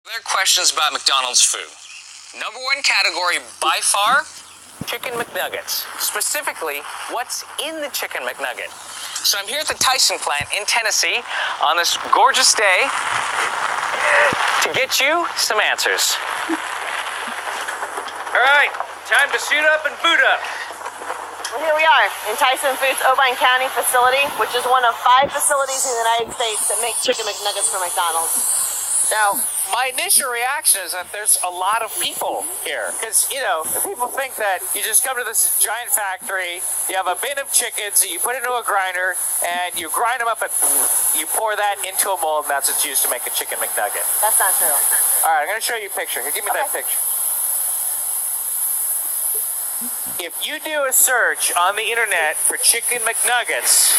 Other questions about McDonald's food. Number one category by far, Chicken McNuggets. Specifically, what's in the Chicken McNugget? So I'm here at the Tyson plant in Tennessee on this gorgeous day to get you some answers. All right, time to suit up and boot up. Well, here we are in Tyson Foods' Obion County facility, which is one of 5 facilities in the United States that make Chicken McNuggets for McDonald's. Now, my initial reaction is that there's a lot of people here. Because, people think that you just come to this giant factory, you have a bin of chickens that you put into a grinder, and you grind them up, and you pour that into a mold, and that's what's used to make a Chicken McNugget. That's not true. All right, I'm going to show you a picture. Here, give me that picture. If you do a search on the internet for Chicken McNuggets,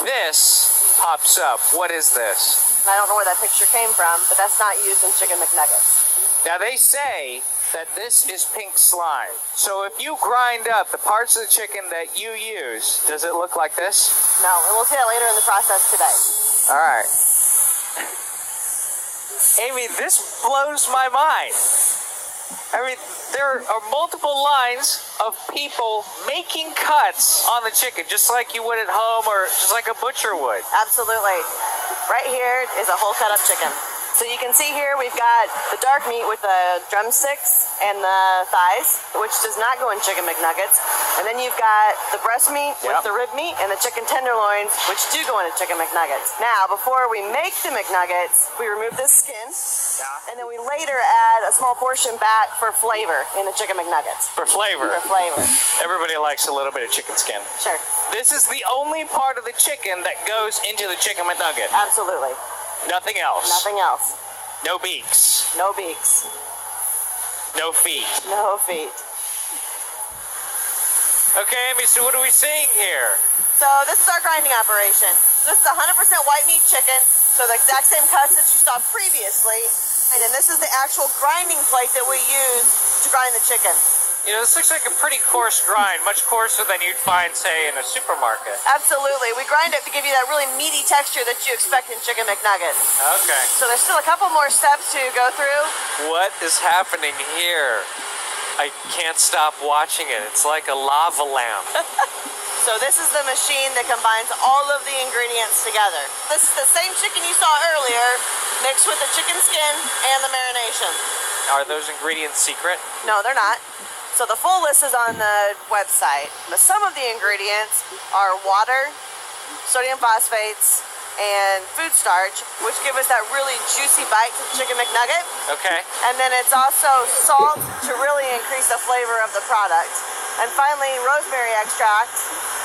this pops up. What is this? I don't know where that picture came from, but that's not used in Chicken McNuggets. Now, they say that this is pink slime. So if you grind up the parts of the chicken that you use, does it look like this? No, and we'll see that later in the process today. All right. Amy, this blows my mind. I mean, there are multiple lines of people making cuts on the chicken, just like you would at home or just like a butcher would. Absolutely. Right here is a whole cut up chicken. So you can see here we've got the dark meat with the drumsticks and the thighs, which does not go in Chicken McNuggets. And then you've got the breast meat with the rib meat and the chicken tenderloins, which do go into Chicken McNuggets. Now, before we make the McNuggets, we remove this skin, and then we later add a small portion back for flavor in the Chicken McNuggets. For flavor? For flavor. Everybody likes a little bit of chicken skin. Sure. This is the only part of the chicken that goes into the Chicken McNugget. Absolutely. Nothing else. Nothing else. No beaks. No beaks. No feet. No feet. Okay, Amy, so what are we seeing here? So this is our grinding operation. This is 100% white meat chicken, so the exact same cuts that you saw previously. And then this is the actual grinding plate that we use to grind the chicken. This looks like a pretty coarse grind, much coarser than you'd find, say, in a supermarket. Absolutely. We grind it to give you that really meaty texture that you expect in Chicken McNuggets. Okay. So there's still a couple more steps to go through. What is happening here? I can't stop watching it. It's like a lava lamp. So this is the machine that combines all of the ingredients together. This is the same chicken you saw earlier, mixed with the chicken skin and the marination. Are those ingredients secret? No, they're not. So the full list is on the website, but some of the ingredients are water, sodium phosphates, and food starch, which give us that really juicy bite to the Chicken McNugget. Okay. And then it's also salt to really increase the flavor of the product. And finally, rosemary extract,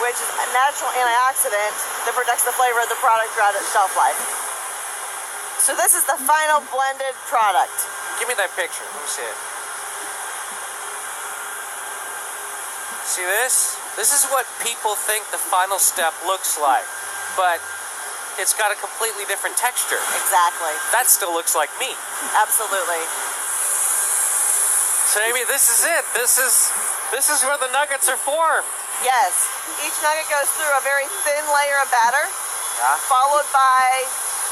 which is a natural antioxidant that protects the flavor of the product throughout its shelf life. So this is the final blended product. Give me that picture. Let me see it. See this? This is what people think the final step looks like, but it's got a completely different texture. Exactly. That still looks like meat. Absolutely. So Amy, this is it. This is where the nuggets are formed. Yes. Each nugget goes through a very thin layer of batter, followed by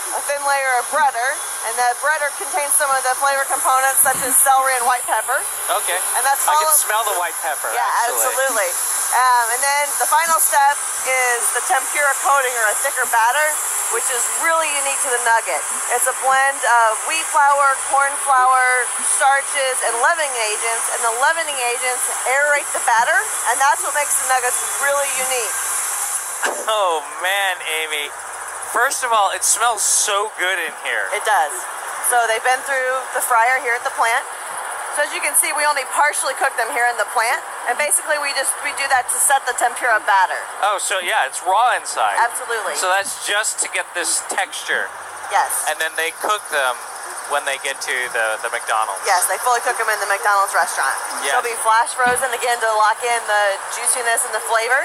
a thin layer of breader, and the breader contains some of the flavor components such as celery and white pepper. Okay. And that's I can smell the white pepper. Yeah, actually. absolutely. And then the final step is the tempura coating, or a thicker batter, which is really unique to the nugget. It's a blend of wheat flour, corn flour, starches, and leavening agents. And the leavening agents aerate the batter, and that's what makes the nuggets really unique. Oh man, Amy. First of all, it smells so good in here. It does. So they've been through the fryer here at the plant. So as you can see, we only partially cook them here in the plant. And basically we do that to set the tempura batter. Oh, so yeah, it's raw inside. Absolutely. So that's just to get this texture. Yes. And then they cook them when they get to the McDonald's. Yes, they fully cook them in the McDonald's restaurant. Yes. They'll be flash frozen again to lock in the juiciness and the flavor.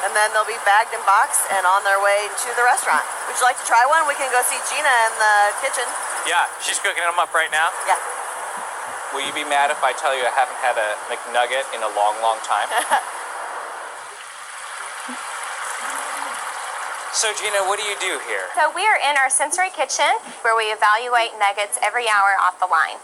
And then they'll be bagged and boxed and on their way to the restaurant. Would you like to try one? We can go see Gina in the kitchen. Yeah, she's cooking them up right now. Yeah. Will you be mad if I tell you I haven't had a McNugget in a long, long time? So Gina, what do you do here? So we are in our sensory kitchen where we evaluate nuggets every hour off the line.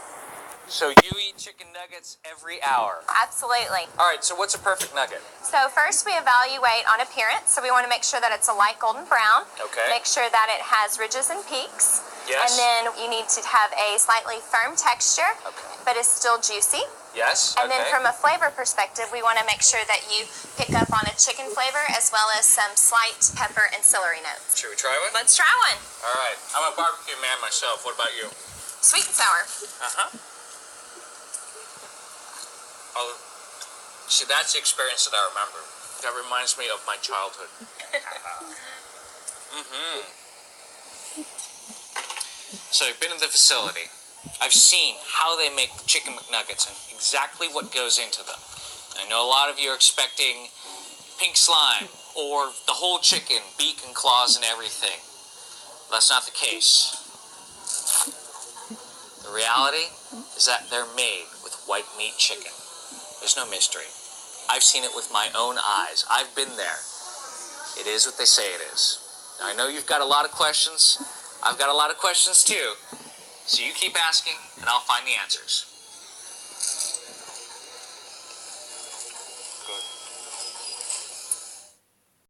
So you eat chicken nuggets every hour. Absolutely. All right, so what's a perfect nugget? So first we evaluate on appearance. So we want to make sure that it's a light golden brown. Okay. Make sure that it has ridges and peaks. Yes. And then you need to have a slightly firm texture, Okay. but is still juicy. Yes. And okay. then from a flavor perspective, we want to make sure that you pick up on a chicken flavor as well as some slight pepper and celery notes. Should we try one? Let's try one. All right. I'm a barbecue man myself. What about you? Sweet and sour. Uh-huh. Oh, see, that's the experience that I remember. That reminds me of my childhood. So I've been in the facility. I've seen how they make the chicken McNuggets and exactly what goes into them. I know a lot of you are expecting pink slime or the whole chicken, beak and claws and everything. That's not the case. The reality is that they're made with white meat chicken. There's no mystery. I've seen it with my own eyes. I've been there. It is what they say it is. Now, I know you've got a lot of questions. I've got a lot of questions too. So you keep asking, and I'll find the answers.